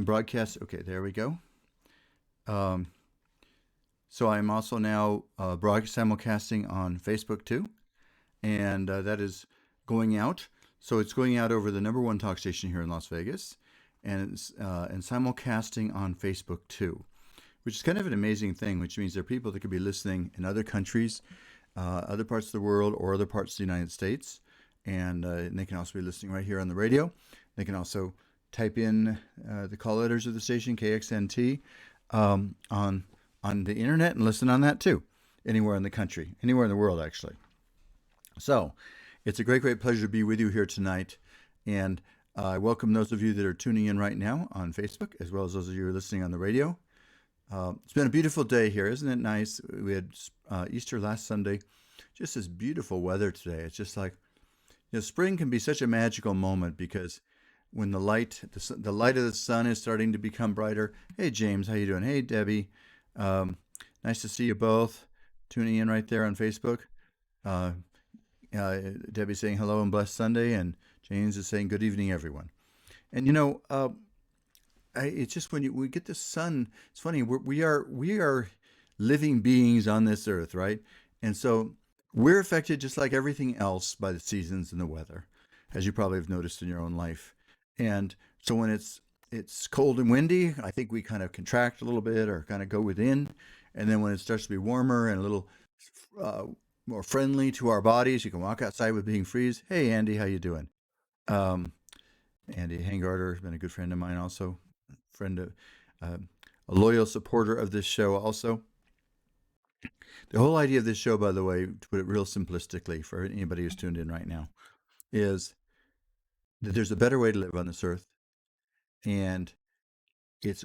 I'm broadcast. Okay, there we go. Um, so I'm also now simulcasting on Facebook too, and that is going out. So it's going out over the number one talk station here in Las Vegas, and simulcasting on Facebook too, which is kind of an amazing thing. Which means there are people that could be listening in other countries, other parts of the world, or other parts of the United States, and they can also be listening right here on the radio. They can also type in the call letters of the station KXNT on the internet and listen on that too, anywhere in the country, anywhere in the world actually. So it's a great pleasure to be with you here tonight, and I welcome those of you that are tuning in right now on Facebook, as well as those of you who are listening on the radio. It's been a beautiful day here, isn't it nice? We had Easter last Sunday, just this beautiful weather today. It's just like, spring can be such a magical moment because when the light of the sun is starting to become brighter. Hey James, how you doing? Hey Debbie, nice to see you both tuning in right there on Facebook. Debbie saying hello and blessed Sunday, and James is saying good evening, everyone. And it's just when we get the sun. It's funny. We are living beings on this earth, right? And so we're affected just like everything else by the seasons and the weather, as you probably have noticed in your own life. And so when it's cold and windy, I think we kind of contract a little bit or kind of go within. And then when it starts to be warmer and a little more friendly to our bodies, you can walk outside with being freeze. Hey, Andy, how you doing? Um, Andy Hangarter has been a good friend of mine also, a loyal supporter of this show also. The whole idea of this show, by the way, to put it real simplistically for anybody who's tuned in right now, is that there's a better way to live on this earth, and it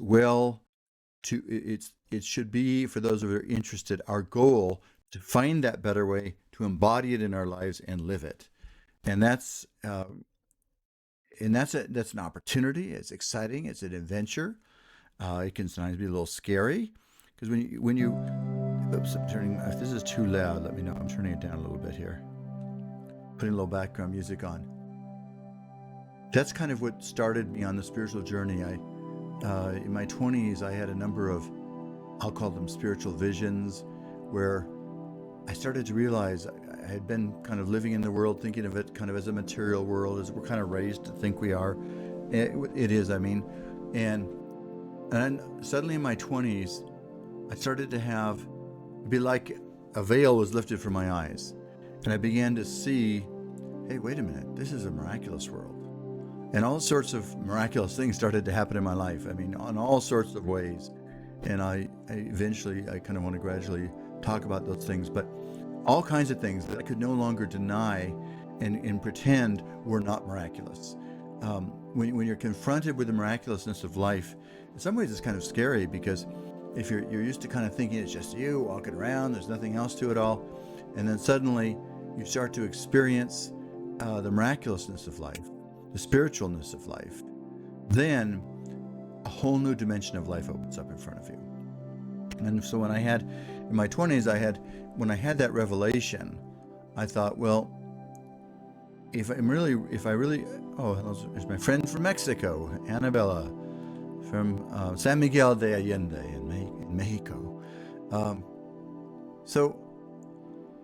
should be, for those who are interested, our goal to find that better way, to embody it in our lives and live it. And that's an opportunity. It's exciting. It's an adventure. It can sometimes be a little scary because when you oops, I'm turning. If this is too loud, let me know. I'm turning it down a little bit here. Putting a little background music on. That's kind of what started me on the spiritual journey. In my 20s, I had a number of, I'll call them spiritual visions, where I started to realize I had been kind of living in the world, thinking of it kind of as a material world, as we're kind of raised to think we are. It is, I mean. And then suddenly in my 20s, I started to have, it'd be like a veil was lifted from my eyes. And I began to see, hey, wait a minute, this is a miraculous world. And all sorts of miraculous things started to happen in my life. I mean, on all sorts of ways. And I eventually kind of want to gradually talk about those things, but all kinds of things that I could no longer deny and pretend were not miraculous. When you're confronted with the miraculousness of life, in some ways it's kind of scary, because if you're used to kind of thinking it's just you walking around, there's nothing else to it all, and then suddenly you start to experience the miraculousness of life, the spiritualness of life, then a whole new dimension of life opens up in front of you. And so when I had, in my 20s, when I had that revelation, I thought, well, if I really, there's my friend from Mexico, Annabella, from San Miguel de Allende in Mexico. So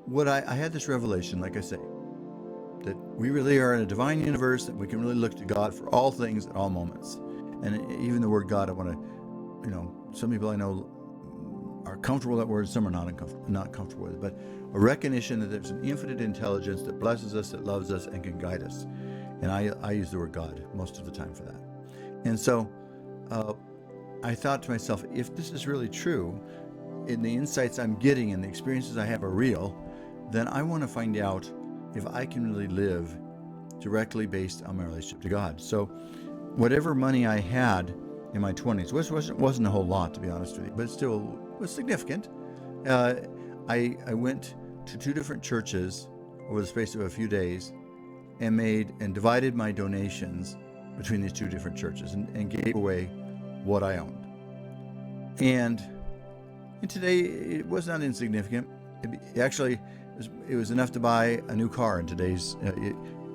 what I had this revelation, like I say, that we really are in a divine universe, that we can really look to God for all things at all moments. And even the word God, I want to, some people I know are comfortable with that word, some are not comfortable with it, but a recognition that there's an infinite intelligence that blesses us, that loves us, and can guide us. And I use the word God most of the time for that. And so I thought to myself, if this is really true, and the insights I'm getting and the experiences I have are real, then I want to find out if I can really live directly based on my relationship to God. So whatever money I had in my 20s, which wasn't a whole lot, to be honest with you, but it still was significant. I went to 2 different churches over the space of a few days and divided my donations between these 2 different churches and gave away what I owned. And today it was not insignificant. It was enough to buy a new car in today's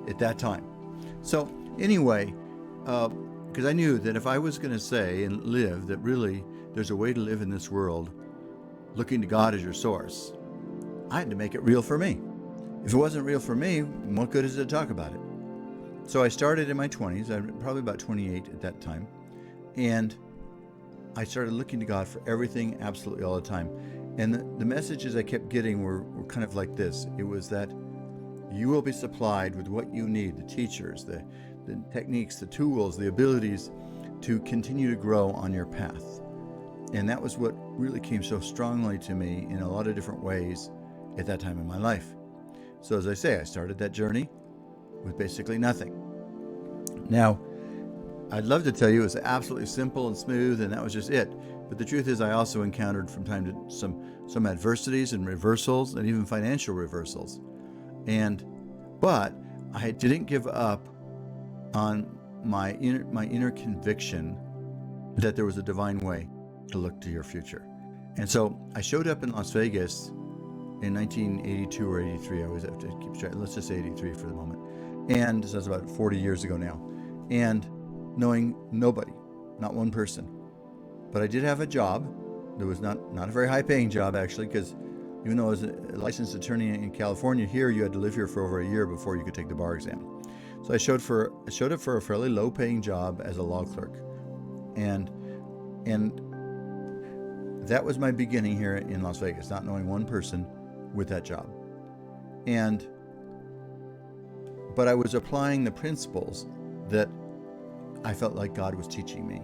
at that time. So anyway, because I knew that if I was going to say and live that really there's a way to live in this world looking to God as your source, I had to make it real for me. If it wasn't real for me, what good is it to talk about it? So I started in my 20s. I was probably about 28 at that time. And I started looking to God for everything absolutely all the time. And the messages I kept getting were kind of like this. It was that you will be supplied with what you need, the teachers, the techniques, the tools, the abilities to continue to grow on your path. And that was what really came so strongly to me in a lot of different ways at that time in my life. So as I say, I started that journey with basically nothing. Now, I'd love to tell you it was absolutely simple and smooth and that was just it. But the truth is I also encountered from time to some adversities and reversals and even financial reversals. But I didn't give up on my inner conviction that there was a divine way to look to your future. And so I showed up in Las Vegas in 1982 or 83. I always have to keep track. Let's just say 83 for the moment. And so that's about 40 years ago now. And knowing nobody, not one person. But I did have a job. That was not a very high paying job actually, because even though I was a licensed attorney in California, here you had to live here for over a year before you could take the bar exam. So I showed up for a fairly low paying job as a law clerk. And that was my beginning here in Las Vegas, not knowing one person with that job. But I was applying the principles that I felt like God was teaching me,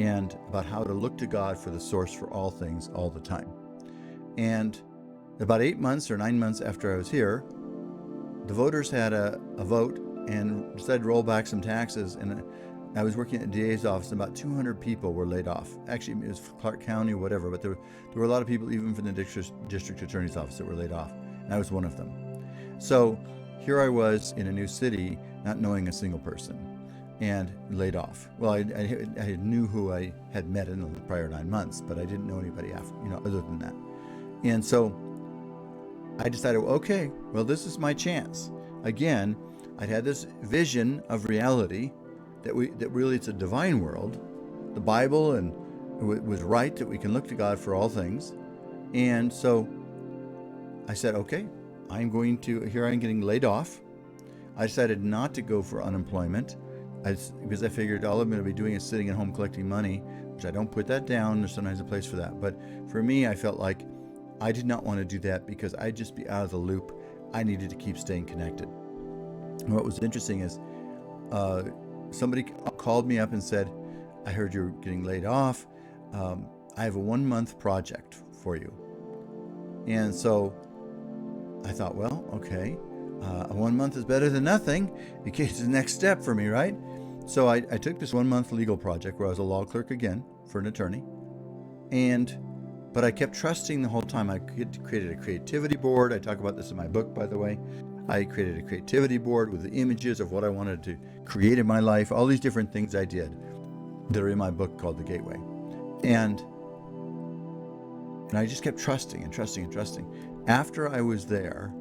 and about how to look to God for the source for all things all the time. And about 8 months or 9 months after I was here, the voters had a vote and decided to roll back some taxes. And I was working at the DA's office, and about 200 people were laid off. Actually, it was Clark County, whatever, but there were a lot of people, even from the district attorney's office, that were laid off. And I was one of them. So here I was in a new city, not knowing a single person, and laid off. Well, I knew who I had met in the prior 9 months, but I didn't know anybody after, other than that. And so I decided, okay, well, this is my chance. Again, I'd had this vision of reality that really it's a divine world, the Bible, and it was right that we can look to God for all things. And so I said, okay, here I'm getting laid off. I decided not to go for unemployment because I figured all I'm going to be doing is sitting at home collecting money, which I don't put that down. There's sometimes a place for that. But for me, I felt like I did not want to do that because I'd just be out of the loop. I needed to keep staying connected. And what was interesting is somebody called me up and said, I heard you're getting laid off. I have a 1 month project for you. And so I thought, well, okay, 1 month is better than nothing in case it's the next step for me, right? So I took this 1 month legal project where I was a law clerk again for an attorney. But I kept trusting the whole time. I created a creativity board. I talk about this in my book, by the way. I created a creativity board with the images of what I wanted to create in my life, all these different things I did that are in my book called The Gateway. And I just kept trusting and trusting and trusting. After I was there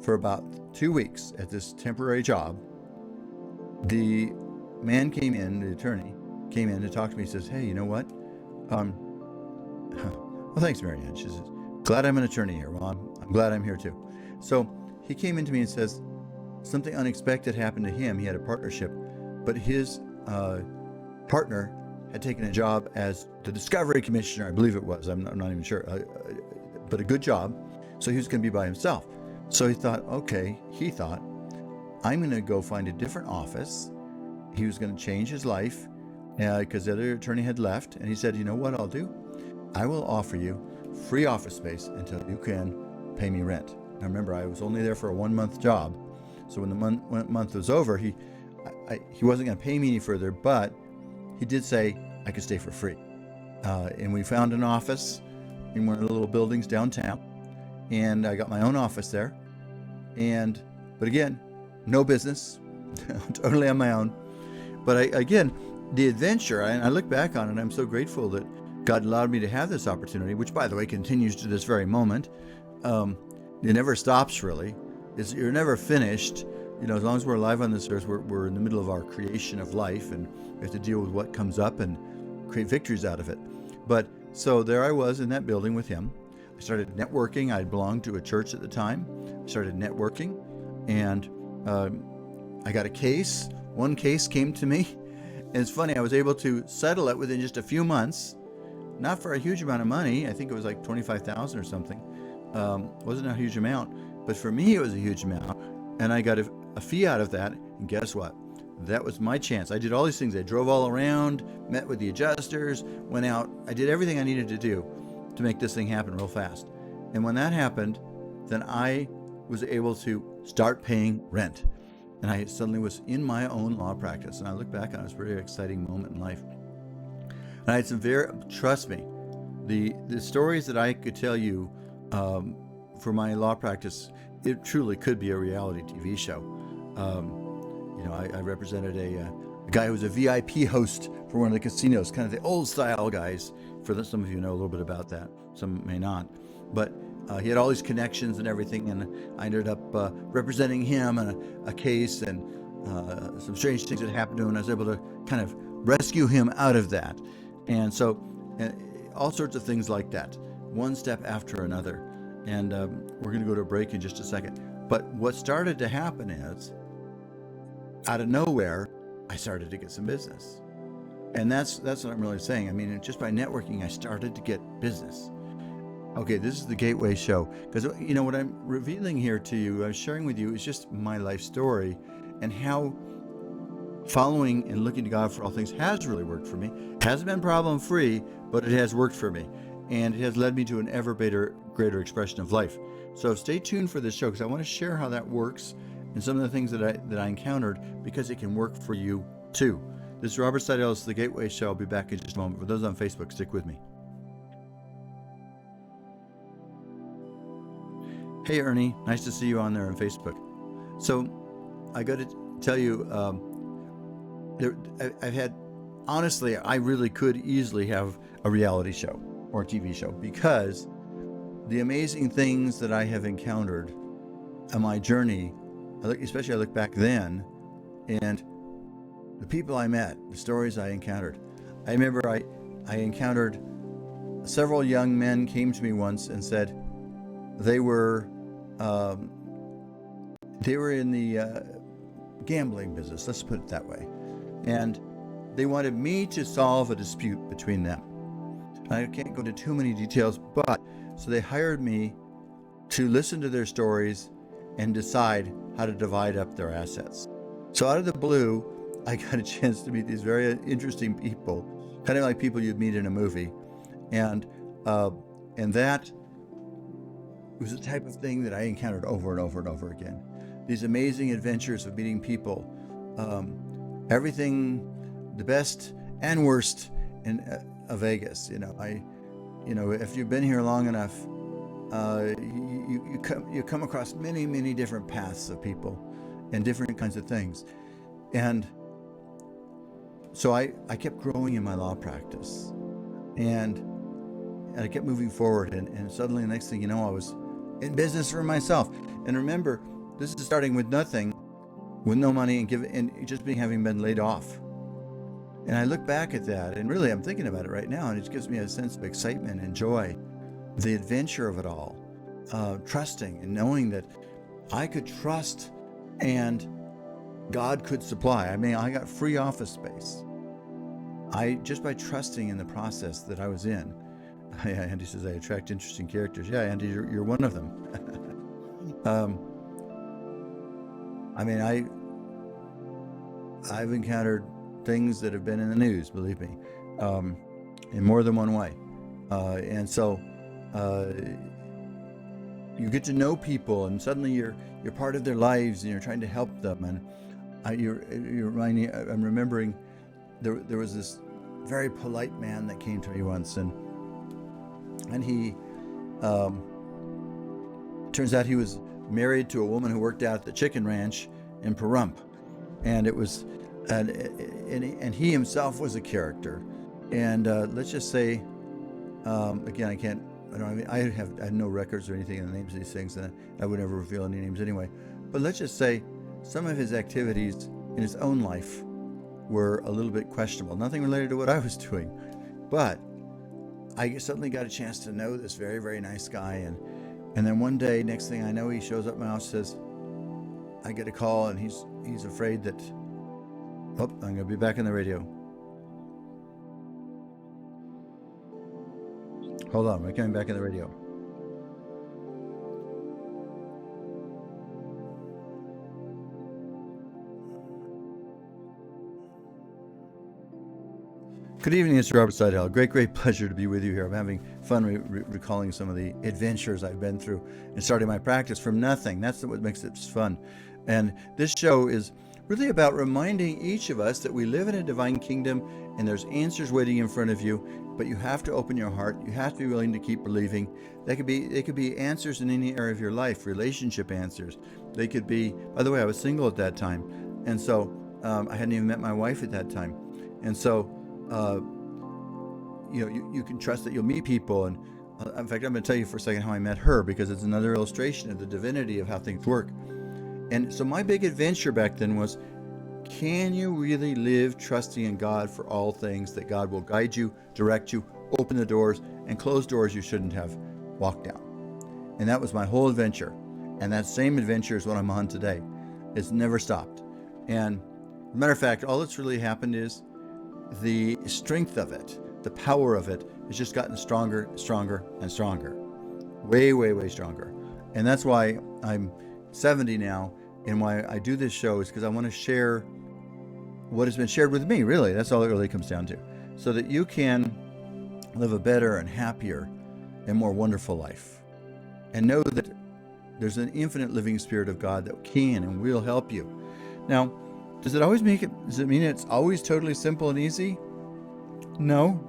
for about 2 weeks at this temporary job, the man came in, the attorney came in to talk to me. He says, hey, you know what? Well, thanks, Marianne. She says, glad I'm an attorney here. Well, I'm glad I'm here too. So he came into me and says, something unexpected happened to him. He had a partnership, but his partner had taken a job as the discovery commissioner, I believe it was. I'm not even sure, but a good job. So he was going to be by himself. So he thought, I'm going to go find a different office. He was going to change his life because the other attorney had left. And he said, you know what I'll do? I will offer you free office space until you can pay me rent. Now remember, I was only there for a 1 month job. So when the month was over, he wasn't going to pay me any further, but he did say I could stay for free. And we found an office in one of the little buildings downtown. And I got my own office there. But again, no business, totally on my own. But the adventure, I look back on it, I'm so grateful that God allowed me to have this opportunity, which, by the way, continues to this very moment. It never stops, really. You're never finished. as long as we're alive on this earth, we're in the middle of our creation of life, and we have to deal with what comes up and create victories out of it. But so there I was in that building with him. I started networking. I belonged to a church at the time. I started networking, and I got a case. One case came to me, and it's funny, I was able to settle it within just a few months, not for a huge amount of money. I think it was like $25,000 or something. Wasn't a huge amount, but for me it was a huge amount, and I got a fee out of that. And guess what? That was my chance. I did all these things. I drove all around, met with the adjusters, went out. I did everything I needed to do to make this thing happen real fast. And when that happened, then I was able to start paying rent. And I suddenly was in my own law practice. And I look back on it, it was a very exciting moment in life. And I had some trust me, the stories that I could tell you for my law practice, it truly could be a reality TV show. I represented a guy who was a VIP host for one of the casinos, kind of the old style guys. Some of you know a little bit about that, some may not. But he had all these connections and everything, and I ended up representing him in a case, and some strange things that happened to him, and I was able to kind of rescue him out of that. And so all sorts of things like that, one step after another. And we're going to go to a break in just a second. But what started to happen is, out of nowhere, I started to get some business. And that's what I'm really saying. I mean, just by networking, I started to get business. Okay, this is the Gateway Show. Because, what I'm revealing here to you, I'm sharing with you, is just my life story and how following and looking to God for all things has really worked for me. It hasn't been problem-free, but it has worked for me. And it has led me to an ever greater expression of life. So stay tuned for this show, because I want to share how that works and some of the things that I encountered, because it can work for you too. This is Robert Sidell. It's the Gateway Show. I'll be back in just a moment. For those on Facebook, stick with me. Hey, Ernie. Nice to see you on there on Facebook. So I got to tell you, I've had, honestly, I really could easily have a reality show or a TV show, because the amazing things that I have encountered on my journey, especially I look back then, and the people I met, the stories I encountered. I remember I encountered several young men came to me once and said they were in the gambling business, let's put it that way. And they wanted me to solve a dispute between them. I can't go into too many details, but so they hired me to listen to their stories and decide how to divide up their assets. So out of the blue, I got a chance to meet these very interesting people, kind of like people you'd meet in a movie. And that was the type of thing that I encountered over and over and over again. These amazing adventures of meeting people, everything, the best and worst in Vegas. If you've been here long enough, you come across many different paths of people and different kinds of things. And so I kept growing in my law practice, and I kept moving forward, and suddenly the next thing you know, I was in business for myself. And remember, this is starting with nothing, with no money, and just having been laid off. And I look back at that, and really I'm thinking about it right now, and it gives me a sense of excitement and joy, the adventure of it all, trusting and knowing that I could trust and God could supply. I mean, I got free office space. Just by trusting in the process that I was in. Andy says I attract interesting characters. Yeah, Andy, you're one of them. I've encountered things that have been in the news, believe me, in more than one way. And so you get to know people, and suddenly you're part of their lives, and you're trying to help them. And I'm remembering there was this very polite man that came to me once, and he turns out he was married to a woman who worked out at the chicken ranch in Pahrump, and it was and he himself was a character. And let's just say, again, I have no records or anything in the names of these things, and I would never reveal any names anyway. But let's just say some of his activities in his own life were a little bit questionable. Nothing related to what I was doing, but I suddenly got a chance to know this very, very nice guy. And then one day, next thing I know, he shows up at my house, says, I get a call, and he's afraid that, oh, I'm going to be back in the radio. Hold on, we're coming back in the radio. Good evening, it's Robert Sidell. Great pleasure to be with you here. I'm having fun recalling some of the adventures I've been through and starting my practice from nothing. That's what makes it fun. And this show is really about reminding each of us that we live in a divine kingdom and there's answers waiting in front of you, but you have to open your heart. You have to be willing to keep believing. They could be answers in any area of your life, relationship answers. They could be, by the way, I was single at that time. And so I hadn't even met my wife at that time. And so you can trust that you'll meet people. And in fact, I'm going to tell you for a second how I met her, because it's another illustration of the divinity of how things work. And so my big adventure back then was, can you really live trusting in God for all things, that God will guide you, direct you, open the doors, and close doors you shouldn't have walked down? And that was my whole adventure. And that same adventure is what I'm on today. It's never stopped. And as a matter of fact, all that's really happened is the strength of it, the power of it, has just gotten stronger, and stronger. Way stronger. And that's why I'm 70 now, and why I do this show is because I want to share what has been shared with me, really. That's all it really comes down to. So that you can live a better and happier and more wonderful life. And know that there's an infinite living spirit of God that can and will help you. Now, does it mean it's always totally simple and easy? No.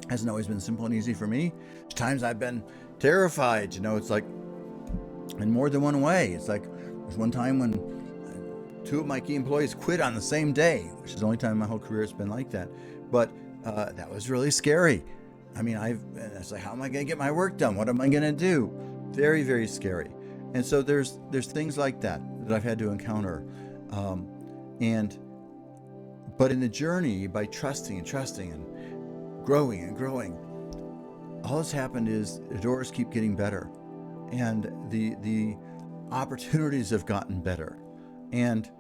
Hasn't always been simple and easy for me. There's times I've been terrified, it's like in more than one way. It's like there's one time when two of my key employees quit on the same day, which is the only time in my whole career it's been like that. But that was really scary. I mean, it's like, how am I going to get my work done? What am I going to do? Very, very scary. And so there's things like that I've had to encounter. But in the journey, by trusting and growing, all that's happened is the doors keep getting better, and the opportunities have gotten better. And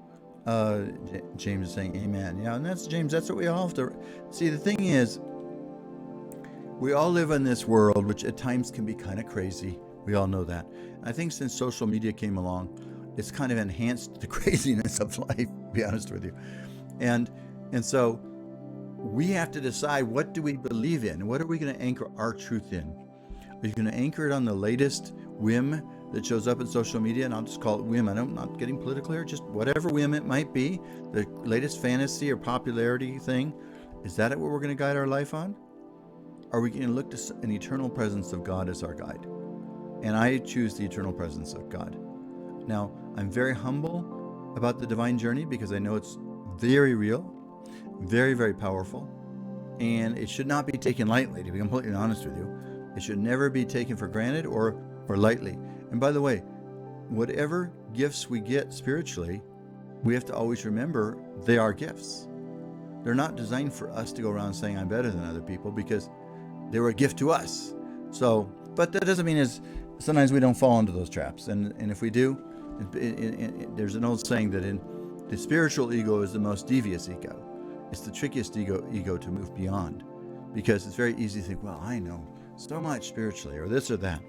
James is saying amen. Yeah, and that's James. That's what we all have to see. The thing is, we all live in this world, which at times can be kind of crazy. We all know that. I think since social media came along, it's kind of enhanced the craziness of life, to be honest with you. And so we have to decide, what do we believe in? What are we going to anchor our truth in? Are you going to anchor it on the latest whim that shows up in social media? And I'll just call it whim. I'm not getting political here, just whatever whim it might be, the latest fantasy or popularity thing. Is that what we're going to guide our life on? Are we going to look to an eternal presence of God as our guide? And I choose the eternal presence of God. Now, I'm very humble about the divine journey, because I know it's very real, very, very powerful, and it should not be taken lightly, to be completely honest with you. It should never be taken for granted or lightly. And by the way, whatever gifts we get spiritually, we have to always remember they are gifts. They're not designed for us to go around saying I'm better than other people, because they were a gift to us. So, but that doesn't mean sometimes we don't fall into those traps. And if we do, there's an old saying that the spiritual ego is the most devious ego. It's the trickiest ego to move beyond, because it's very easy to think, well, I know so much spiritually, or this or that.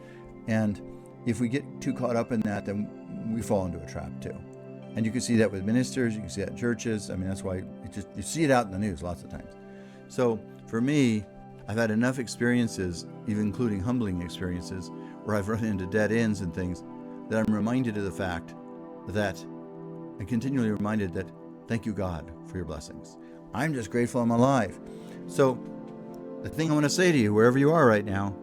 And if we get too caught up in that, then we fall into a trap too. And you can see that with ministers, you can see that in churches. I mean, that's why you see it out in the news lots of times. So for me, I've had enough experiences, even including humbling experiences, where I've run into dead ends and things, that I'm reminded of the fact that, and continually reminded that, thank you, God, for your blessings. I'm just grateful I'm alive. So the thing I want to say to you, wherever you are right now,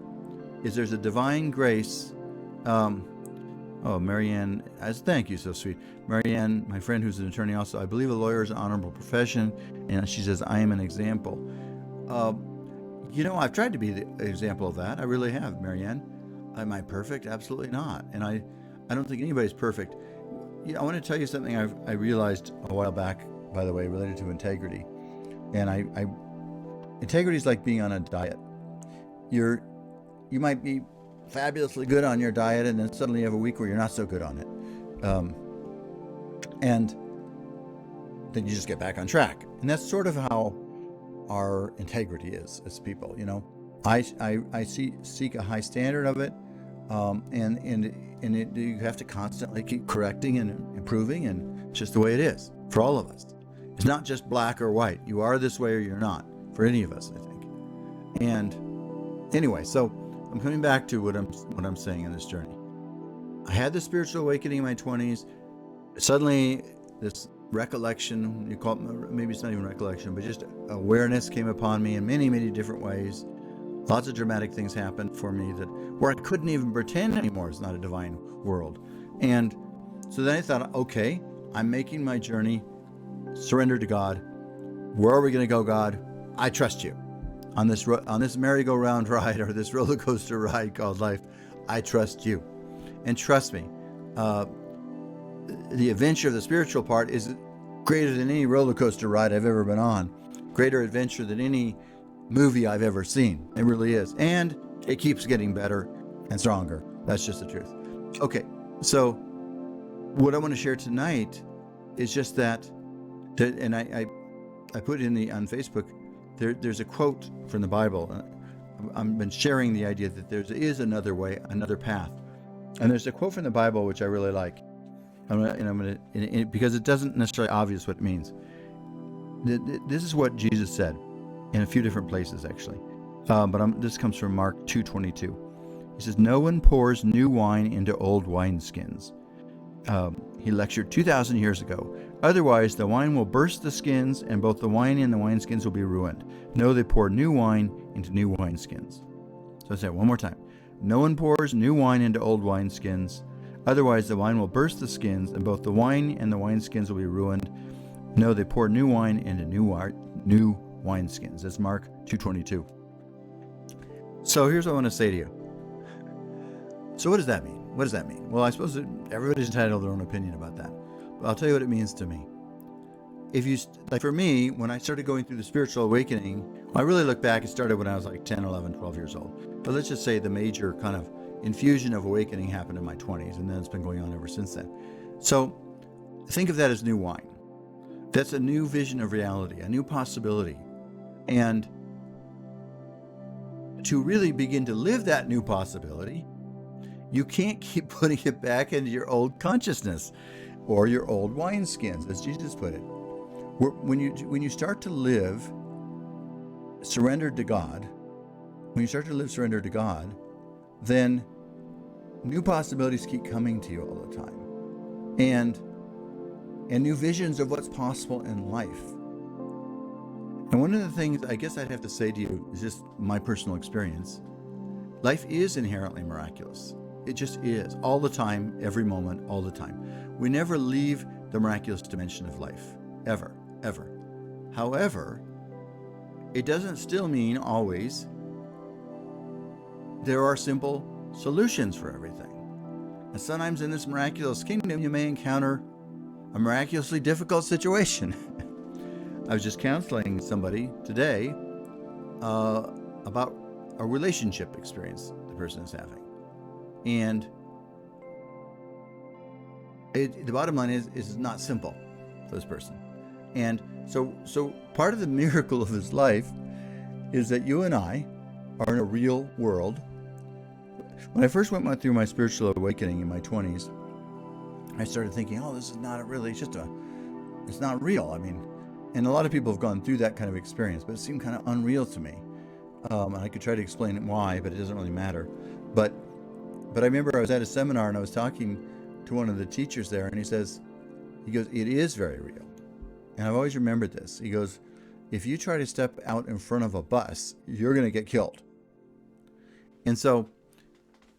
is there's a divine grace. Marianne, thank you, so sweet. Marianne, my friend who's an attorney also, I believe a lawyer is an honorable profession, and she says, I am an example. I've tried to be the example of that. I really have, Marianne. Am I perfect? Absolutely not. And I don't think anybody's perfect. I want to tell you something I realized a while back, by the way, related to integrity. And integrity is like being on a diet. You might be fabulously good on your diet, and then suddenly you have a week where you're not so good on it, and then you just get back on track. And that's sort of how our integrity is as people. I seek a high standard of it, and you have to constantly keep correcting and improving, and it's just the way it is for all of us. It's not just black or white. You are this way or you're not, for any of us, I think. And anyway, so I'm coming back to what I'm saying in this journey. I had the spiritual awakening in my 20s. Suddenly, this recollection, you call it, maybe it's not even recollection, but just awareness came upon me in many, many different ways. Lots of dramatic things happened for me where I couldn't even pretend anymore it's not a divine world. And so then I thought, okay, I'm making my journey, surrender to God. Where are we going to go, God? I trust you. On this merry-go-round ride, or this roller coaster ride called life, I trust you. And trust me, the adventure of the spiritual part is greater than any roller coaster ride I've ever been on. Greater adventure than any movie I've ever seen. It really is. And it keeps getting better and stronger. That's just the truth. Okay, so what I want to share tonight is just that and I put on Facebook, there's a quote from the Bible. I've been sharing the idea that there is another way, another path. And there's a quote from the Bible which I really like. Because it doesn't necessarily obvious what it means. This is what Jesus said in a few different places, actually. This comes from Mark 2:22. He says, "No one pours new wine into old wineskins." He lectured 2,000 years ago. "Otherwise, the wine will burst the skins, and both the wine and the wineskins will be ruined. No, they pour new wine into new wineskins." So I say it one more time. No one pours new wine into old wineskins. Otherwise, the wine will burst the skins, and both the wine and the wineskins will be ruined. No, they pour new wine into new wineskins. That's Mark 2:22. So here's what I want to say to you. So what does that mean? What does that mean? Well, I suppose that everybody's entitled to their own opinion about that. But I'll tell you what it means to me. Like for me, when I started going through the spiritual awakening, I really look back, it started when I was like 10, 11, 12 years old. But let's just say the major kind of infusion of awakening happened in my 20s, and then it's been going on ever since then. So think of that as new wine. That's a new vision of reality, a new possibility. And to really begin to live that new possibility, you can't keep putting it back into your old consciousness or your old wineskins, as Jesus put it. When you start to live surrendered to God, then new possibilities keep coming to you all the time, and new visions of what's possible in life. And one of the things I guess I'd have to say to you is just my personal experience. Life is inherently miraculous. It just is, all the time, every moment, all the time. We never leave the miraculous dimension of life, ever, ever. However, it doesn't still mean always there are simple solutions for everything. And sometimes in this miraculous kingdom, you may encounter a miraculously difficult situation. I was just counseling somebody today about a relationship experience the person is having. And the bottom line is it's not simple for this person. And so part of the miracle of his life is that you and I are in a real world. When I first went through my spiritual awakening in my 20s, I started thinking, this is not really, it's not real. I mean, and a lot of people have gone through that kind of experience, but it seemed kind of unreal to me. And I could try to explain why, but it doesn't really matter. But I remember I was at a seminar and I was talking to one of the teachers there, and he goes, "It is very real." And I've always remembered this. He goes, "If you try to step out in front of a bus, you're going to get killed." And so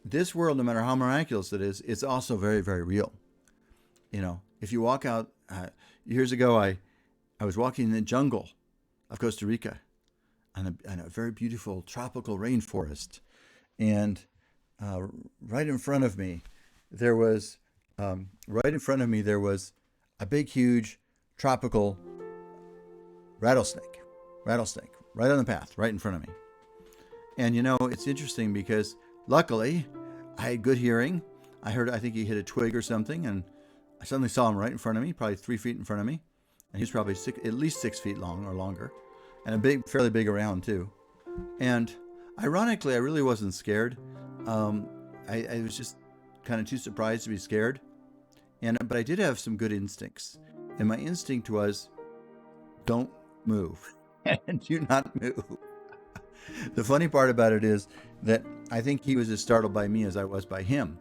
this world, no matter how miraculous it is, it's also very, very real. If you walk out, years ago, I was walking in the jungle of Costa Rica on a very beautiful tropical rainforest. And right in front of me, there was right in front of me there was a big, huge tropical rattlesnake, right on the path, right in front of me. And it's interesting because luckily I had good hearing. I think he hit a twig or something, and I suddenly saw him right in front of me, probably 3 feet in front of me. And he's probably at least 6 feet long or longer, and fairly big around too. And ironically, I really wasn't scared. I was just kind of too surprised to be scared. But I did have some good instincts. And my instinct was, don't move and do not move. The funny part about it is that I think he was as startled by me as I was by him.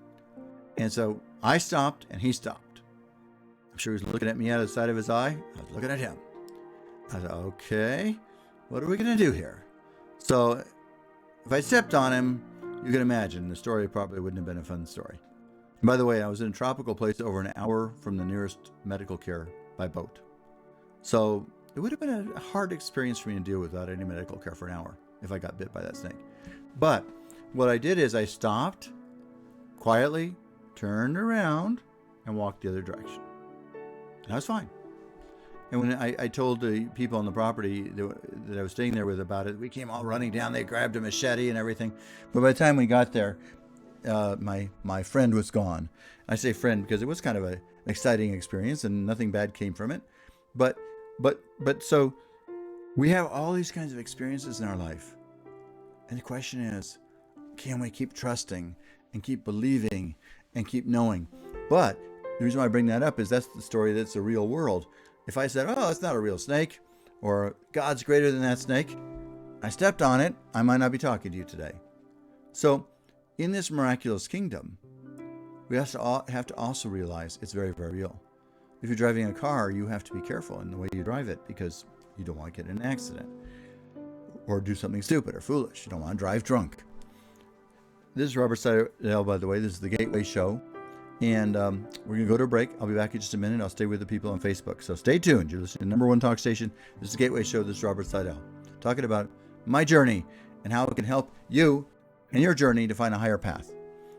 And so I stopped and he stopped. I'm sure he was looking at me out of the side of his eye. I was looking at him. I thought, okay, what are we going to do here? So if I stepped on him, you can imagine the story probably wouldn't have been a fun story. And by the way, I was in a tropical place over an hour from the nearest medical care by boat. So it would have been a hard experience for me to deal with without any medical care for an hour if I got bit by that snake. But what I did is I stopped, quietly turned around, and walked the other direction. And I was fine. And when I told the people on the property that I was staying there with about it, we came all running down. They grabbed a machete and everything. But by the time we got there, my friend was gone. I say friend because it was kind of an exciting experience and nothing bad came from it. But so we have all these kinds of experiences in our life. And the question is, can we keep trusting and keep believing and keep knowing? But the reason why I bring that up is that's the story that's the real world. If I said, oh, it's not a real snake, or God's greater than that snake, I stepped on it, I might not be talking to you today. So in this miraculous kingdom, we have to also realize it's very, very real. If you're driving a car, you have to be careful in the way you drive it because you don't want to get in an accident or do something stupid or foolish. You don't want to drive drunk. This is Robert Sidell, by the way. This is the Gateway Show. And we're going to go to a break. I'll be back in just a minute. I'll stay with the people on Facebook. So stay tuned. You're listening to the number one talk station. This is the Gateway Show. This is Robert Sidell. Talking about my journey and how it can help you in your journey to find a higher path.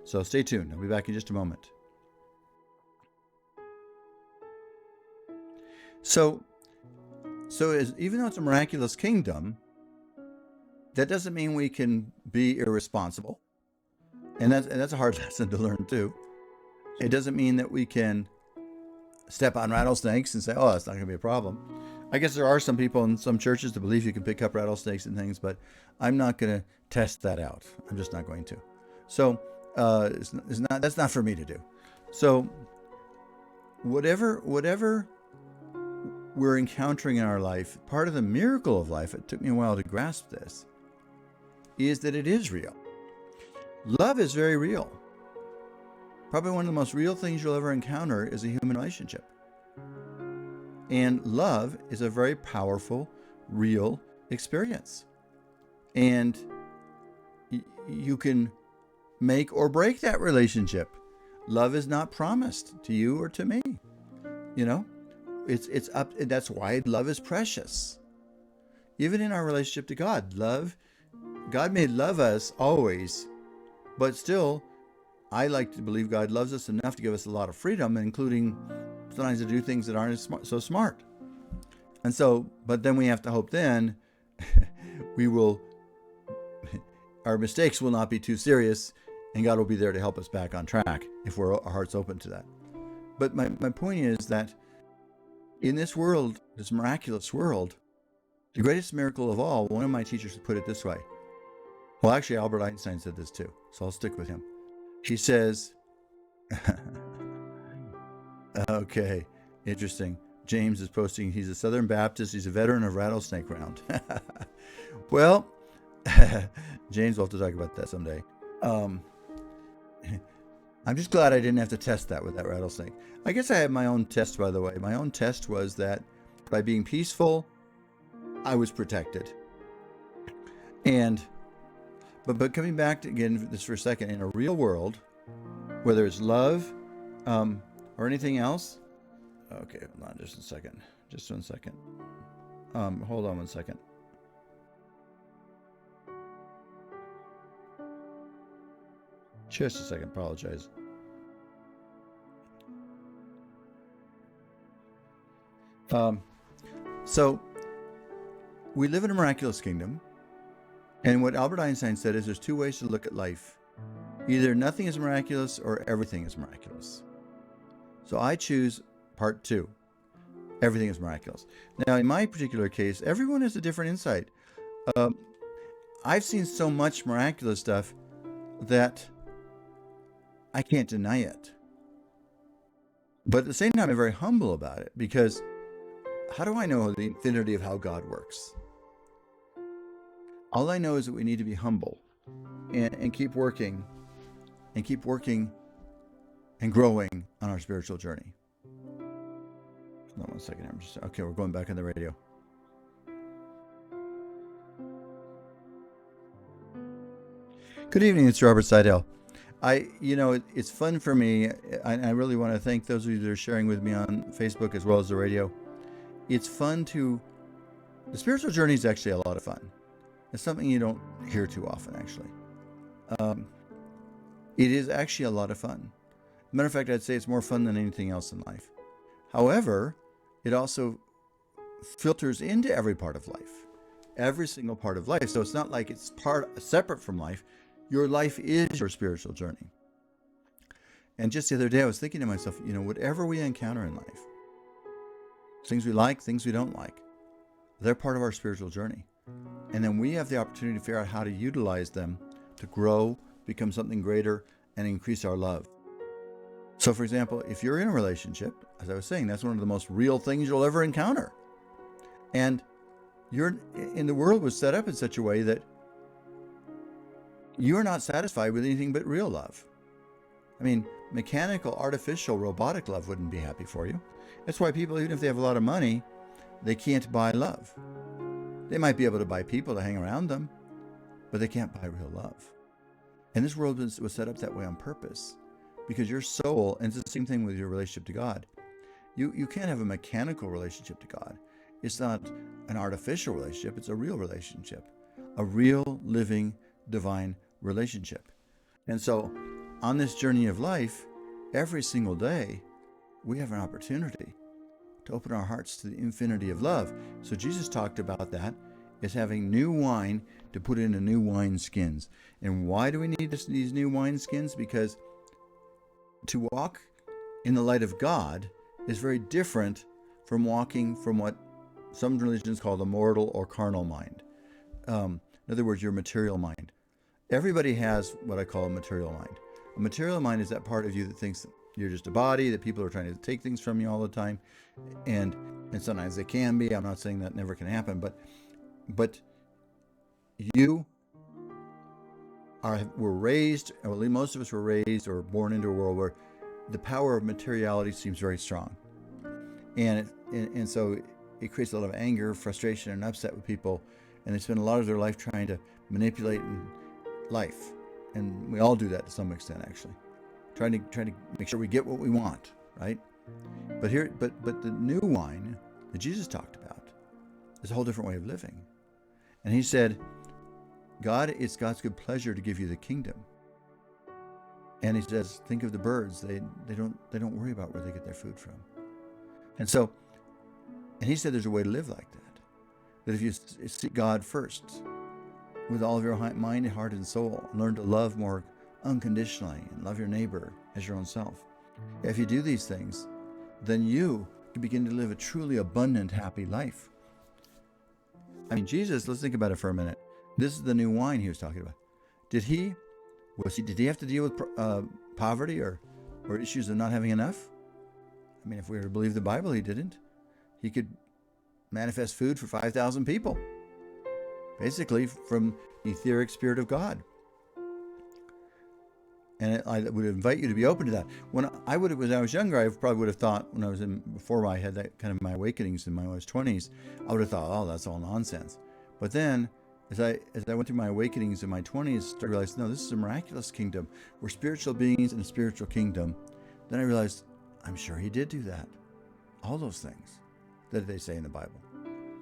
So stay tuned. I'll be back in just a moment. So even though it's a miraculous kingdom, that doesn't mean we can be irresponsible. And that's a hard lesson to learn too. It doesn't mean that we can step on rattlesnakes and say, oh, that's not going to be a problem. I guess there are some people in some churches that believe you can pick up rattlesnakes and things, but I'm not going to test that out. I'm just not going to. So that's not for me to do. So whatever we're encountering in our life, part of the miracle of life, it took me a while to grasp this, is that it is real. Love is very real. Probably one of the most real things you'll ever encounter is a human relationship. And love is a very powerful, real experience. And you can make or break that relationship. Love is not promised to you or to me. It's up. That's why love is precious. Even in our relationship to God, God may love us always, but still, I like to believe God loves us enough to give us a lot of freedom, including sometimes to do things that aren't so smart. And so, but then we have to hope then our mistakes will not be too serious, and God will be there to help us back on track if our heart's open to that. But my point is that in this world, this miraculous world, the greatest miracle of all, one of my teachers put it this way. Well, actually, Albert Einstein said this too, so I'll stick with him. He says, okay, interesting. James is posting, he's a Southern Baptist. He's a veteran of Rattlesnake Round. Well, James, we'll have to talk about that someday. I'm just glad I didn't have to test that with that rattlesnake. I guess I had my own test, by the way. My own test was that by being peaceful, I was protected. But coming back to, again, this for a second, in a real world, whether it's love or anything else. Okay, hold on just a second. Just 1 second. Hold on 1 second. Just a second, apologize. Um, so we live in a miraculous kingdom. And what Albert Einstein said is there's two ways to look at life. Either nothing is miraculous or everything is miraculous. So I choose part two. Everything is miraculous. Now, in my particular case, everyone has a different insight. I've seen so much miraculous stuff that I can't deny it. But at the same time, I'm very humble about it, because how do I know the infinity of how God works? All I know is that we need to be humble and keep working and growing on our spiritual journey. Hold on one second. Okay, we're going back on the radio. Good evening, it's Robert Sidell. It's fun for me. I really want to thank those of you that are sharing with me on Facebook as well as the radio. It's fun the spiritual journey is actually a lot of fun. It's something you don't hear too often, actually. It is actually a lot of fun. As a matter of fact, I'd say it's more fun than anything else in life. However, it also filters into every part of life, every single part of life. So it's not like it's separate from life. Your life is your spiritual journey. And just the other day, I was thinking to myself, whatever we encounter in life, things we like, things we don't like, they're part of our spiritual journey. And then we have the opportunity to figure out how to utilize them to grow, become something greater, and increase our love. So, for example, if you're in a relationship, as I was saying, that's one of the most real things you'll ever encounter. And the world was set up in such a way that you're not satisfied with anything but real love. I mean, mechanical, artificial, robotic love wouldn't be happy for you. That's why people, even if they have a lot of money, they can't buy love. They might be able to buy people to hang around them, but they can't buy real love. And this world was set up that way on purpose, because your soul, and it's the same thing with your relationship to God. You can't have a mechanical relationship to God. It's not an artificial relationship. It's a real relationship, a real, living, divine relationship. And so on this journey of life, every single day, we have an opportunity to open our hearts to the infinity of love. So Jesus talked about that as having new wine to put into new wineskins. And why do we need these new wineskins? Because to walk in the light of God is very different from walking from what some religions call the mortal or carnal mind. In other words, your material mind. Everybody has what I call a material mind. A material mind is that part of you that thinks you're just a body, that people are trying to take things from you all the time. And sometimes they can be. I'm not saying that never can happen, but you were raised, or at least most of us were raised or born into a world where the power of materiality seems very strong. And so it creates a lot of anger, frustration, and upset with people. And they spend a lot of their life trying to manipulate life. And we all do that to some extent, actually. Trying to make sure we get what we want, right? But the new wine that Jesus talked about is a whole different way of living. And he said, it's God's good pleasure to give you the kingdom. And he says, think of the birds. They don't worry about where they get their food from. And he said there's a way to live like that. That if you seek God first with all of your mind, heart, and soul, and learn to love more unconditionally and love your neighbor as your own self. If you do these things, then you can begin to live a truly abundant, happy life. I mean, Jesus, let's think about it for a minute. This is the new wine he was talking about. Did he have to deal with poverty or issues of not having enough? I mean, if we were to believe the Bible, he didn't. He could manifest food for 5,000 people, basically from the etheric spirit of God. And I would invite you to be open to that. When I was younger, I probably would have thought, before I had that kind of my awakenings in my 20s, I would have thought, oh, that's all nonsense. But then, as I went through my awakenings in my 20s, I realized, no, this is a miraculous kingdom. We're spiritual beings in a spiritual kingdom. Then I realized, I'm sure he did do that. All those things that they say in the Bible.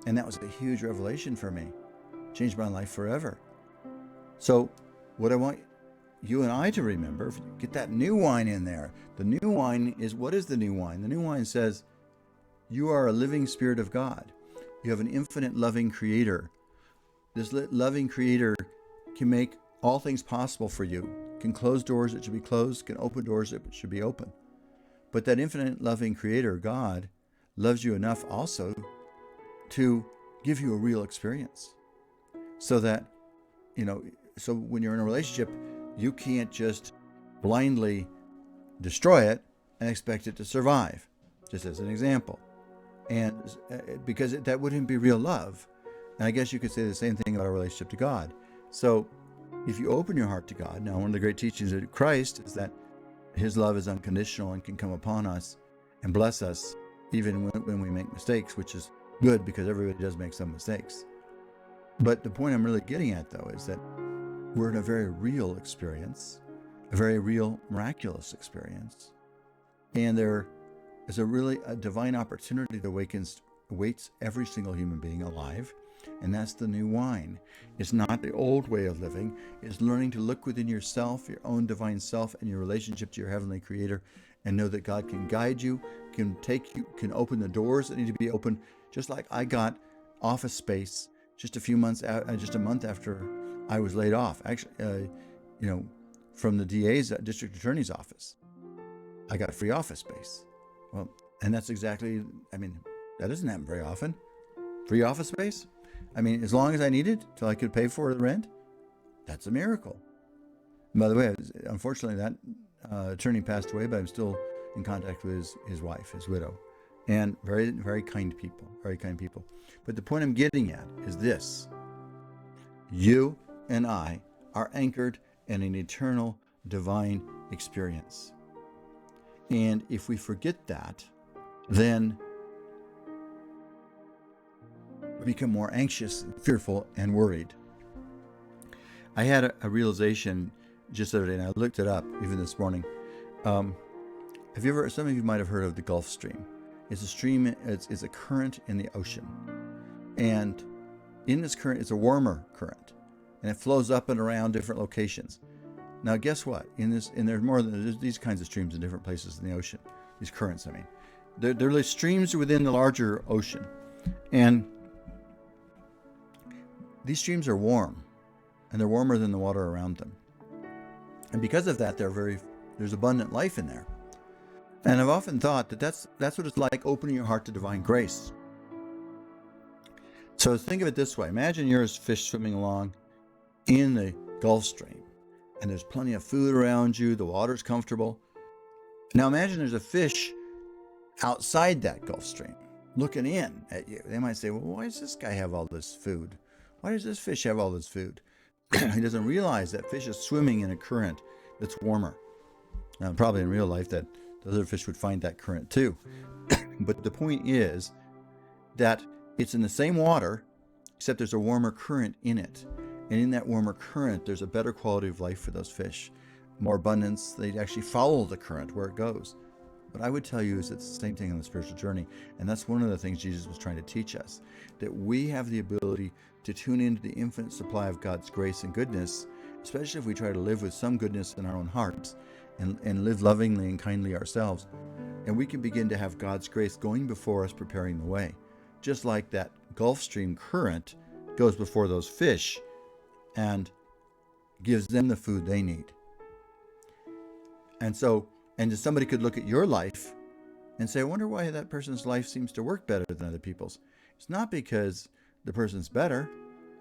And that was a huge revelation for me. Changed my life forever. So what I want you and I to remember, get that new wine in there. The new wine is, what is the new wine? The new wine says, You are a living spirit of God. You have an infinite loving creator. This loving creator can make all things possible for you, can close doors that should be closed, can open doors that should be open. But that infinite loving creator, God, loves you enough also to give you a real experience. So that, so when you're in a relationship, you can't just blindly destroy it and expect it to survive, just as an example. And because that wouldn't be real love. And I guess you could say the same thing about our relationship to God. So if you open your heart to God, now one of the great teachings of Christ is that his love is unconditional and can come upon us and bless us even when we make mistakes, which is good because everybody does make some mistakes. But the point I'm really getting at, though, is that we're in a very real experience, a very real, miraculous experience. And there is a divine opportunity that awaits every single human being alive. And that's the new wine. It's not the old way of living. It's learning to look within yourself, your own divine self, and your relationship to your heavenly creator, and know that God can guide you, can take you, can open the doors that need to be opened. Just like I got office space just a month after I was laid off, actually, from the DA's, district attorney's office. I got free office space. Well, and that's exactly, that doesn't happen very often. Free office space? As long as I needed till I could pay for the rent, that's a miracle. And by the way, unfortunately, that attorney passed away, but I'm still in contact with his wife, his widow, and very, very kind people, very kind people. But the point I'm getting at is this. You and I are anchored in an eternal divine experience. And if we forget that, then we become more anxious, fearful, and worried. I had a realization just the other day, and I looked it up even this morning. Some of you might have heard of the Gulf Stream. It's a stream, it's a current in the ocean. And in this current, it's a warmer current. And it flows up and around different locations. Now, guess what? There's these kinds of streams in different places in the ocean. These currents, They're really streams within the larger ocean. And these streams are warm, and they're warmer than the water around them. And because of that, there's abundant life in there. And I've often thought that that's what it's like opening your heart to divine grace. So think of it this way. Imagine you're a fish swimming along in the Gulf Stream, and there's plenty of food around you. The water's comfortable. Now imagine there's a fish outside that Gulf Stream looking in at you. They might say, well, why does this guy have all this food? Why does this fish have all this food? He doesn't realize that fish is swimming in a current that's warmer. Now, probably in real life that the other fish would find that current too. But the point is that it's in the same water, except there's a warmer current in it. And in that warmer current, there's a better quality of life for those fish. More abundance, they actually follow the current where it goes. What I would tell you is it's the same thing on the spiritual journey. And that's one of the things Jesus was trying to teach us, that we have the ability to tune into the infinite supply of God's grace and goodness, especially if we try to live with some goodness in our own hearts and live lovingly and kindly ourselves. And we can begin to have God's grace going before us, preparing the way. Just like that Gulf Stream current goes before those fish and gives them the food they need. And somebody could look at your life and say, I wonder why that person's life seems to work better than other people's. It's not because the person's better.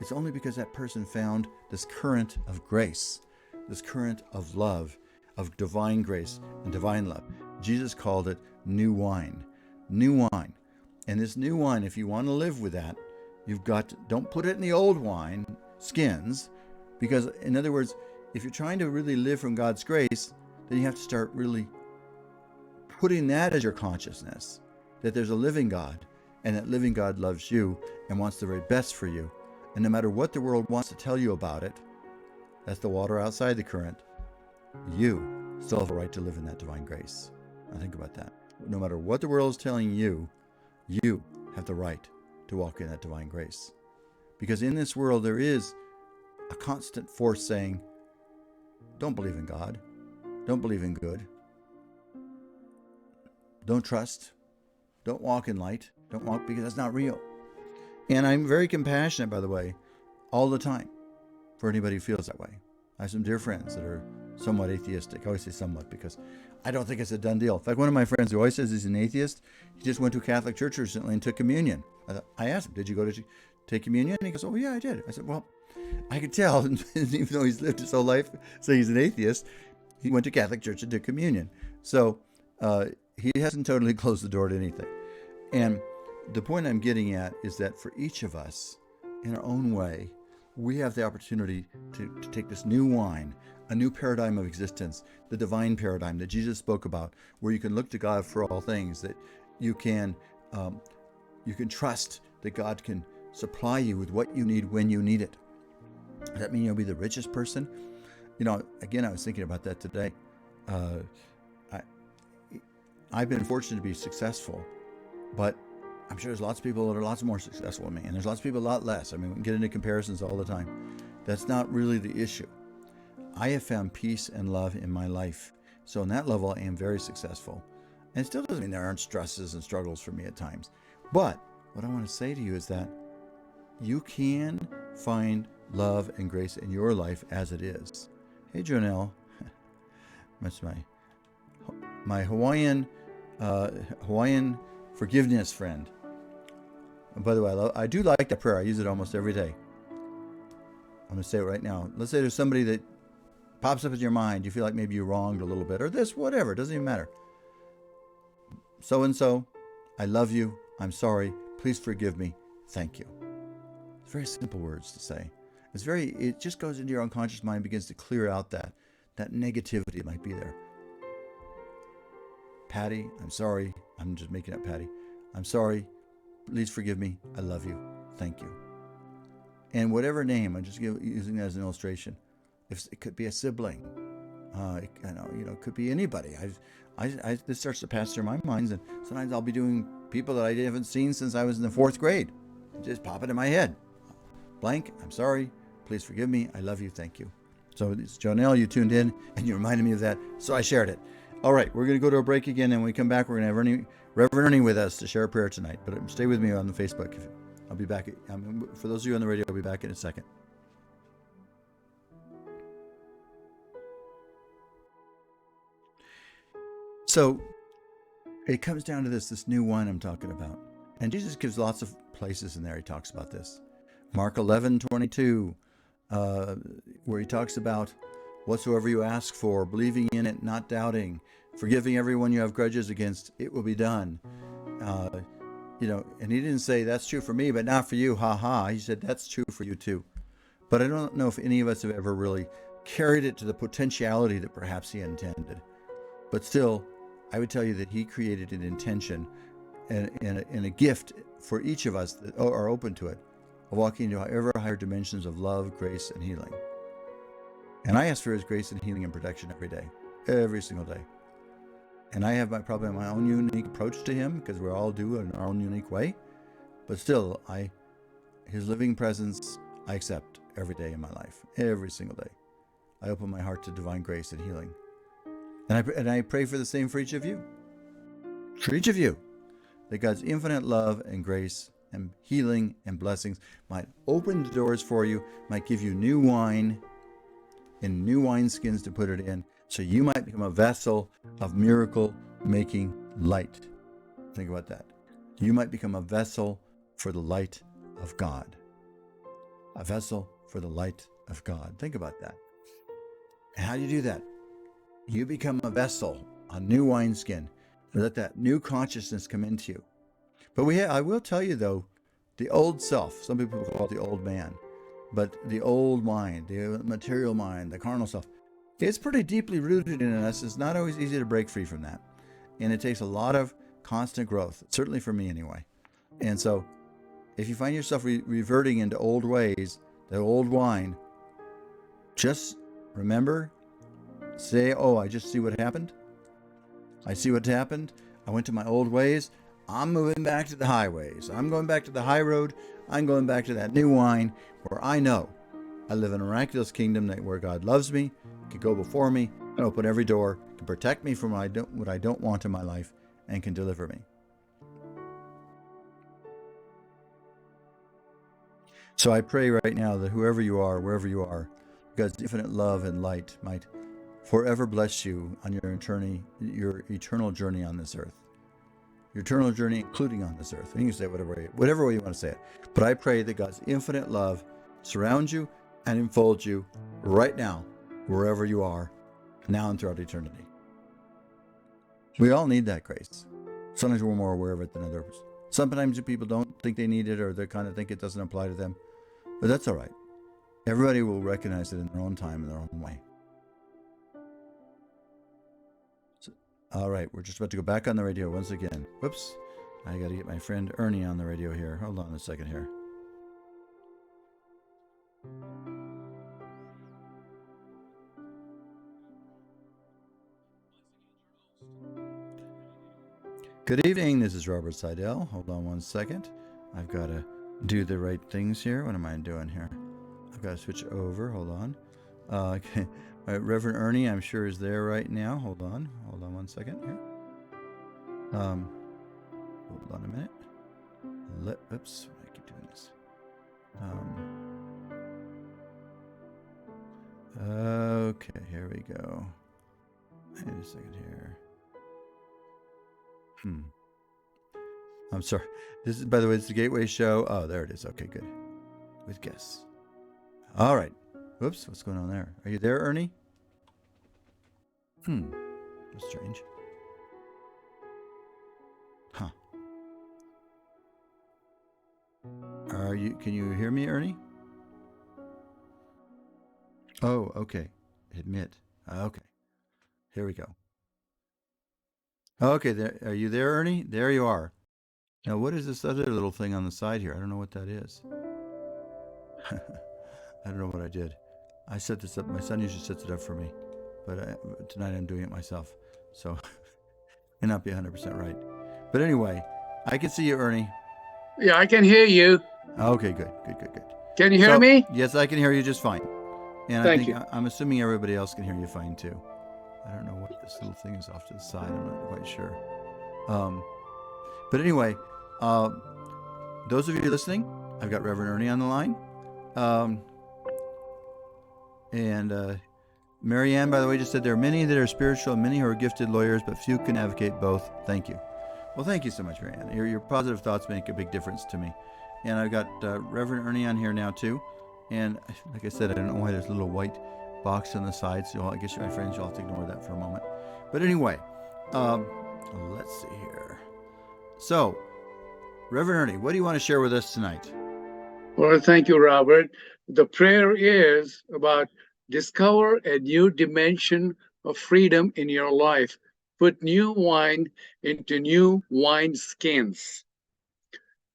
It's only because that person found this current of grace, this current of love, of divine grace and divine love. Jesus called it new wine. New wine. And this new wine, if you want to live with that, don't put it in the old wine skins, because in other words, if you're trying to really live from God's grace, then you have to start really putting that as your consciousness, that there's a living God, and that living God loves you and wants the very best for you. And no matter what the world wants to tell you about it, that's the water outside the current, you still have a right to live in that divine grace. Now think about that. No matter what the world is telling you, you have the right to walk in that divine grace. Because in this world there is a constant force saying, don't believe in God, don't believe in good, don't trust, Don't walk in light. Don't walk, because that's not real. And I'm very compassionate, by the way, all the time for anybody who feels that way. I have some dear friends that are somewhat atheistic. I always say somewhat because I don't think it's a done deal. In fact, one of my friends who always says he's an atheist, he just went to a Catholic church recently and took communion. I asked him, did you go to take communion? And he goes, oh yeah, I did. I said, well, I could tell, even though he's lived his whole life saying he's an atheist, he went to Catholic church and took communion. So he hasn't totally closed the door to anything. And the point I'm getting at is that for each of us, in our own way, we have the opportunity to take this new wine, a new paradigm of existence, the divine paradigm that Jesus spoke about, where you can look to God for all things, that you can trust that God can supply you with what you need when you need it. Does that mean you'll be the richest person? Again, I was thinking about that today. I've been fortunate to be successful, but I'm sure there's lots of people that are lots more successful than me, and there's lots of people a lot less. I mean, we can get into comparisons all the time. That's not really the issue. I have found peace and love in my life. So on that level, I am very successful. And it still doesn't mean there aren't stresses and struggles for me at times. But what I want to say to you is that you can find love and grace in your life as it is. Hey, Jonelle. That's my Hawaiian forgiveness friend. And by the way, I do like that prayer. I use it almost every day. I'm going to say it right now. Let's say there's somebody that pops up in your mind. You feel like maybe you wronged a little bit, or this, whatever. It doesn't even matter. So-and-so, I love you. I'm sorry. Please forgive me. Thank you. It's very simple words to say. It just goes into your unconscious mind, begins to clear out that negativity that might be there. Patty, I'm sorry. I'm just making up Patty. I'm sorry. Please forgive me. I love you. Thank you. And whatever name, I'm just using that as an illustration. It could be a sibling. It could be anybody. This starts to pass through my mind, and sometimes I'll be doing people that I haven't seen since I was in the 4th grade. Just pop it in my head. Blank, I'm sorry. Please forgive me. I love you. Thank you. So it's Jonelle, you tuned in, and you reminded me of that, so I shared it. All right, we're going to go to a break again, and when we come back, we're going to have Reverend Ernie with us to share a prayer tonight. But stay with me on the Facebook. I'll be back. For those of you on the radio, I'll be back in a second. So it comes down to this new wine I'm talking about. And Jesus gives lots of places in there he talks about this. Mark 11:22, where he talks about whatsoever you ask for, believing in it, not doubting, forgiving everyone you have grudges against, it will be done. And he didn't say that's true for me, but not for you, ha ha. He said that's true for you too. But I don't know if any of us have ever really carried it to the potentiality that perhaps he intended. But still, I would tell you that he created an intention and a gift for each of us that are open to it, of walking into ever higher dimensions of love, grace, and healing. And I ask for his grace and healing and protection every day, every single day. And I have probably my own unique approach to him, because we all do in our own unique way. But still, his living presence, I accept every day in my life, every single day. I open my heart to divine grace and healing. And I pray for the same for each of you. For each of you, that God's infinite love and grace and healing and blessings might open the doors for you, might give you new wine in new wineskins to put it in, so you might become a vessel of miracle-making light. Think about that. You might become a vessel for the light of God. A vessel for the light of God. Think about that. And how do you do that? You become a vessel, a new wineskin. Let that new consciousness come into you. But I will tell you though, the old self, some people call it the old man, but the old mind, the material mind, the carnal self, it's pretty deeply rooted in us. It's not always easy to break free from that. And it takes a lot of constant growth, certainly for me anyway. And so if you find yourself reverting into old ways, the old wine, just remember, say, oh, I just see what happened. I see what happened. I went to my old ways. I'm moving back to the highways. I'm going back to the high road. I'm going back to that new wine where I know I live in a miraculous kingdom where God loves me, can go before me, and open every door, can protect me from what I don't want in my life, and can deliver me. So I pray right now that whoever you are, wherever you are, God's infinite love and light might forever bless you on your eternal journey on this earth. Your eternal journey, including on this earth. And you can say whatever way you want to say it. But I pray that God's infinite love surrounds you and enfolds you right now, wherever you are, now and throughout eternity. We all need that grace. Sometimes we're more aware of it than others. Sometimes people don't think they need it, or they kind of think it doesn't apply to them. But that's all right. Everybody will recognize it in their own time, in their own way. All right, we're just about to go back on the radio once again. Whoops. I got to get my friend Ernie on the radio here. Hold on a second here. Good evening. This is Robert Sidell. Hold on one second. I've got to do the right things here. What am I doing here? I've got to switch over. Hold on. Okay. Reverend Ernie, I'm sure, is there right now. Hold on one second here. Hold on a minute. Oops, I keep doing this. Okay, here we go. Wait a second here. I'm sorry. This is, by the way, it's the Gateway Show. Oh, there it is. Okay, good. With guests. All right. Whoops, what's going on there? Are you there, Ernie? That's strange. Huh. Can you hear me, Ernie? Oh, okay. Admit. Okay. Here we go. Okay, there. Are you there, Ernie? There you are. Now, what is this other little thing on the side here? I don't know what that is. I don't know what I did. I set this up. My son usually sets it up for me, but tonight I'm doing it myself. So, may not be 100% right. But anyway, I can see you, Ernie. Yeah, I can hear you. Okay, good. Can you hear me? Yes, I can hear you just fine. And Thank you. I'm assuming everybody else can hear you fine too. I don't know what this little thing is off to the side. I'm not quite sure. But anyway, those of you listening, I've got Reverend Ernie on the line. And Marianne, by the way, just said there are many that are spiritual and many who are gifted lawyers, but few can advocate both. Thank you. Well, thank you so much, Marianne. Your positive thoughts make a big difference to me. And I've got Reverend Ernie on here now, too. And like I said, I don't know why there's a little white box on the side, so I guess my friends, you'll have to ignore that for a moment. But anyway, let's see here. So, Reverend Ernie, what do you want to share with us tonight? Well, thank you, Robert. The prayer is about discover a new dimension of freedom in your life. Put new wine into new wineskins.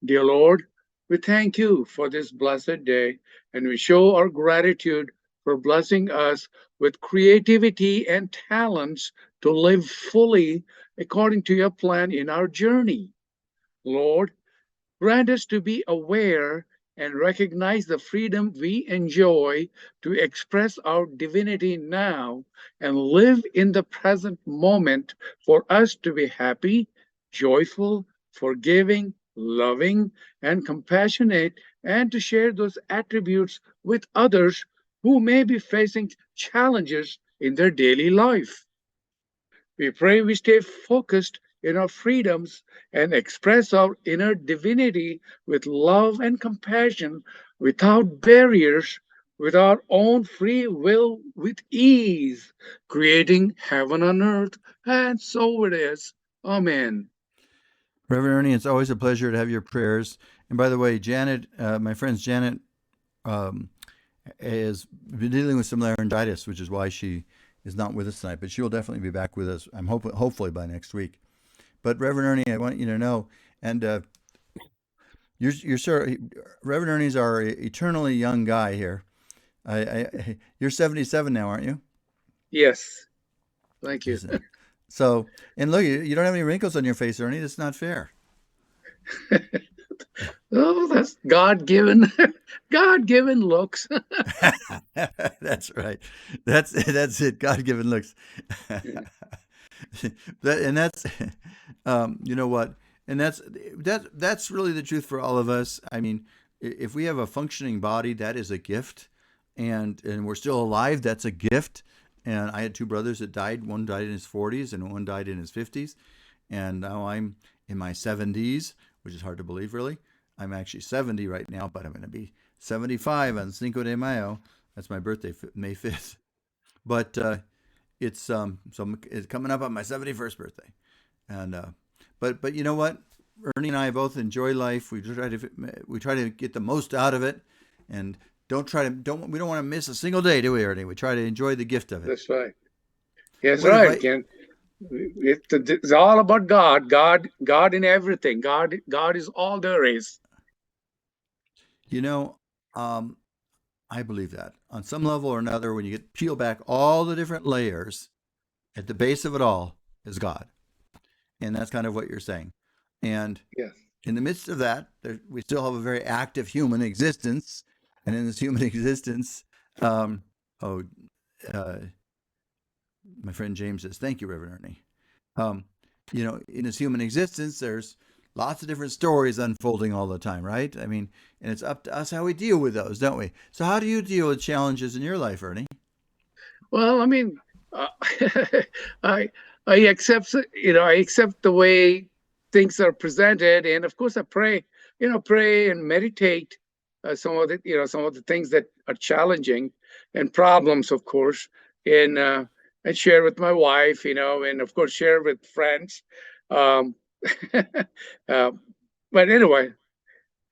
Dear Lord, we thank you for this blessed day, and we show our gratitude for blessing us with creativity and talents to live fully according to your plan in our journey. Lord, grant us to be aware and recognize the freedom we enjoy to express our divinity now and live in the present moment for us to be happy, joyful, forgiving, loving, and compassionate, and to share those attributes with others who may be facing challenges in their daily life. We pray we stay focused in our freedoms and express our inner divinity with love and compassion without barriers, with our own free will, with ease, creating heaven on earth, and so it is. Amen. Reverend Ernie, it's always a pleasure to have your prayers. And by the way, Janet, my friend Janet, has been dealing with some laryngitis, which is why she is not with us tonight. But she will definitely be back with us. I'm hopefully by next week. But Reverend Ernie, I want you to know, and you're sure Reverend Ernie's our eternally young guy here. You're 77 now, aren't you? Yes. Thank you. So, and look, you don't have any wrinkles on your face, Ernie. That's not fair. Oh, that's God-given, God-given looks. That's right. That's it. God-given looks. That's you know what? And that's really the truth for all of us. I mean, If we have a functioning body, that is a gift, and we're still alive, that's a gift. And I had two brothers that died. One died in his 40s, and one died in his 50s. And now I'm in my 70s, which is hard to believe, really. I'm actually 70 right now, but I'm going to be 75 on Cinco de Mayo. That's my birthday, May 5th. But it's coming up on my 71st birthday, and but you know what? Ernie and I both enjoy life. We try to get the most out of it, and don't we don't want to miss a single day, do we, Ernie? We try to enjoy the gift of it. That's right. Yes, What right, advice? Ken. It's all about God. God in everything. God is all there is. You know, um, I believe that on some level or another, when you get peel back all the different layers, at the base of it all is God, and that's kind of what you're saying. And Yes. in the midst of that, we still have a very active human existence, and in this human existence, um, oh, uh, my friend James says, "Thank you, Reverend Ernie." Um, in this human existence, there's lots of different stories unfolding all the time, right? I mean, and it's up to us how we deal with those, don't we? So, how do you deal with challenges in your life, Ernie? Well, I mean, uh, I I accept I accept the way things are presented, and of course I pray, pray and meditate some of the things that are challenging and problems, of course, and share with my wife, and of course share with friends. Um, uh, but anyway,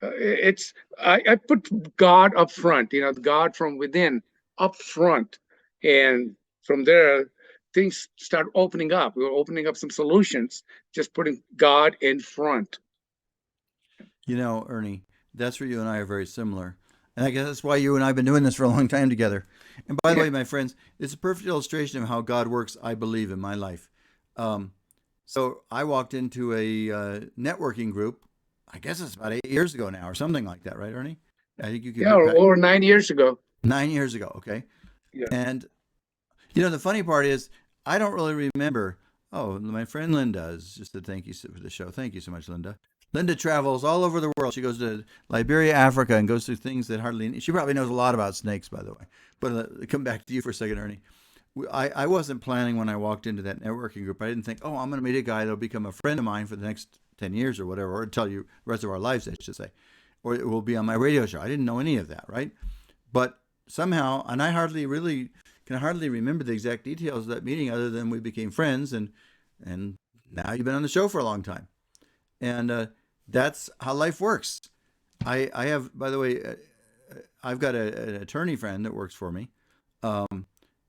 it's I put God up front, God from within up front, and from there things start opening up. We're opening up some solutions, just putting God in front. Ernie, that's where you and I are very similar. And I guess that's why you and I have been doing this for a long time together. And by the way, my friends, it's a perfect illustration of how God works, I believe, in my life. Um, so I walked into a networking group, I guess it's about 8 years ago now, or something like that, right, Ernie? I think you Yeah, could, over 9 years ago. 9 years ago, okay? Yeah. And the funny part is, I don't really remember. Oh, my friend Linda just said thank you for the show. Thank you so much, Linda. Linda travels all over the world. She goes to Liberia, Africa, and goes through things that hardly. She probably knows a lot about snakes, by the way. But come back to you for a second, Ernie. I wasn't planning when I walked into that networking group. I didn't think, oh, I'm going to meet a guy that'll become a friend of mine for the next 10 years or whatever, or tell you the rest of our lives, I should say. Or it will be on my radio show. I didn't know any of that, right? But somehow, and I hardly remember the exact details of that meeting other than we became friends, and now you've been on the show for a long time. And that's how life works. I have, by the way, I've got an attorney friend that works for me,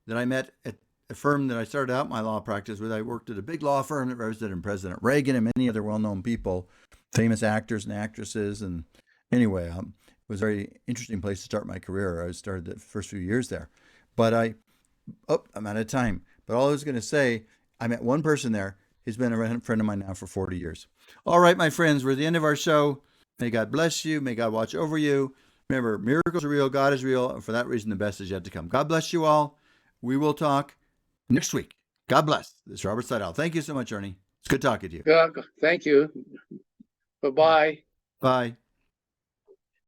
that I met at a firm that I started out my law practice with. I worked at a big law firm that represented President Reagan and many other well-known people, famous actors and actresses. And anyway, it was a very interesting place to start my career. I started the first few years there. But I'm out of time. But all I was going to say, I met one person there. He's been a friend of mine now for 40 years. All right, my friends, we're at the end of our show. May God bless you. May God watch over you. Remember, miracles are real. God is real. And for that reason, the best is yet to come. God bless you all. We will talk next week. God bless. This is Robert Sidell. Thank you so much, Ernie. It's good talking to you. Yeah, thank you. Bye bye. Bye.